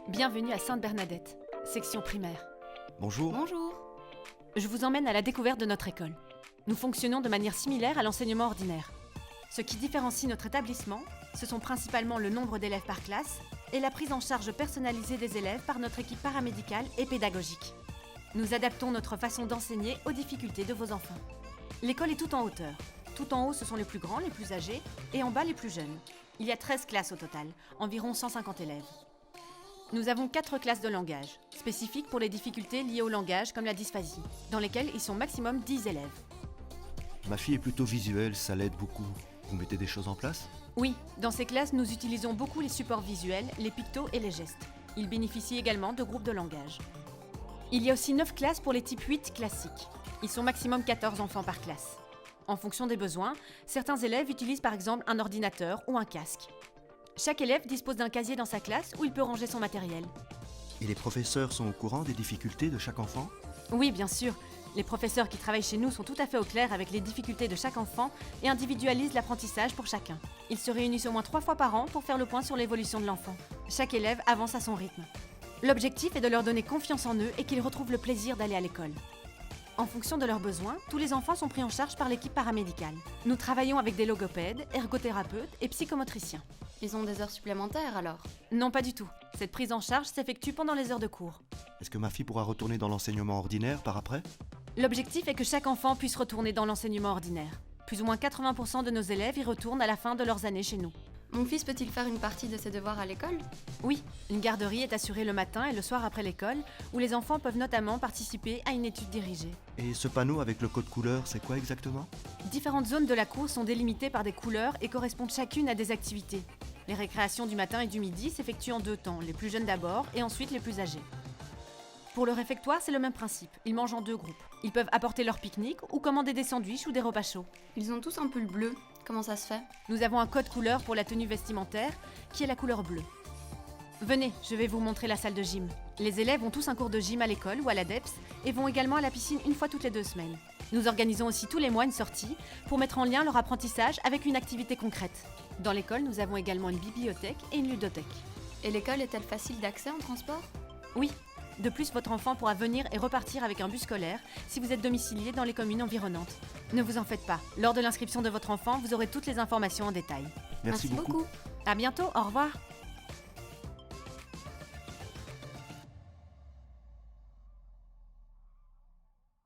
Bienvenue à Sainte-Bernadette, section primaire. Bonjour. Bonjour. Je vous emmène à la découverte de notre école. Nous fonctionnons de manière similaire à l'enseignement ordinaire. Ce qui différencie notre établissement, ce sont principalement le nombre d'élèves par classe et la prise en charge personnalisée des élèves par notre équipe paramédicale et pédagogique. Nous adaptons notre façon d'enseigner aux difficultés de vos enfants. L'école est tout en hauteur. Tout en haut, ce sont les plus grands, les plus âgés, et en bas, les plus jeunes. Il y a 13 classes au total, environ 150 élèves. Nous avons 4 classes de langage, spécifiques pour les difficultés liées au langage comme la dysphasie, dans lesquelles ils sont maximum 10 élèves. Ma fille est plutôt visuelle, ça l'aide beaucoup. Vous mettez des choses en place? Oui, dans ces classes, nous utilisons beaucoup les supports visuels, les pictos et les gestes. Ils bénéficient également de groupes de langage. Il y a aussi 9 classes pour les types 8 classiques. Ils sont maximum 14 enfants par classe. En fonction des besoins, certains élèves utilisent par exemple un ordinateur ou un casque. Chaque élève dispose d'un casier dans sa classe où il peut ranger son matériel. Et les professeurs sont au courant des difficultés de chaque enfant? Oui, bien sûr. Les professeurs qui travaillent chez nous sont tout à fait au clair avec les difficultés de chaque enfant et individualisent l'apprentissage pour chacun. Ils se réunissent au moins 3 fois par an pour faire le point sur l'évolution de l'enfant. Chaque élève avance à son rythme. L'objectif est de leur donner confiance en eux et qu'ils retrouvent le plaisir d'aller à l'école. En fonction de leurs besoins, tous les enfants sont pris en charge par l'équipe paramédicale. Nous travaillons avec des logopèdes, ergothérapeutes et psychomotriciens. Ils ont des heures supplémentaires alors? Non, pas du tout. Cette prise en charge s'effectue pendant les heures de cours. Est-ce que ma fille pourra retourner dans l'enseignement ordinaire par après? L'objectif est que chaque enfant puisse retourner dans l'enseignement ordinaire. Plus ou moins 80% de nos élèves y retournent à la fin de leurs années chez nous. Mon fils peut-il faire une partie de ses devoirs à l'école? Oui, une garderie est assurée le matin et le soir après l'école, où les enfants peuvent notamment participer à une étude dirigée. Et ce panneau avec le code couleur, c'est quoi exactement? Différentes zones de la cour sont délimitées par des couleurs et correspondent chacune à des activités. Les récréations du matin et du midi s'effectuent en 2 temps, les plus jeunes d'abord et ensuite les plus âgés. Pour le réfectoire, c'est le même principe. Ils mangent en 2 groupes. Ils peuvent apporter leur pique-nique ou commander des sandwichs ou des repas chauds. Ils ont tous un pull bleu. Comment ça se fait? Nous avons un code couleur pour la tenue vestimentaire, qui est la couleur bleue. Venez, je vais vous montrer la salle de gym. Les élèves ont tous un cours de gym à l'école ou à l'ADEPS et vont également à la piscine une fois toutes les 2 semaines. Nous organisons aussi tous les mois une sortie pour mettre en lien leur apprentissage avec une activité concrète. Dans l'école, nous avons également une bibliothèque et une ludothèque. Et l'école est-elle facile d'accès en transport? Oui. De plus, votre enfant pourra venir et repartir avec un bus scolaire si vous êtes domicilié dans les communes environnantes. Ne vous en faites pas. Lors de l'inscription de votre enfant, vous aurez toutes les informations en détail. Merci beaucoup. À bientôt, au revoir.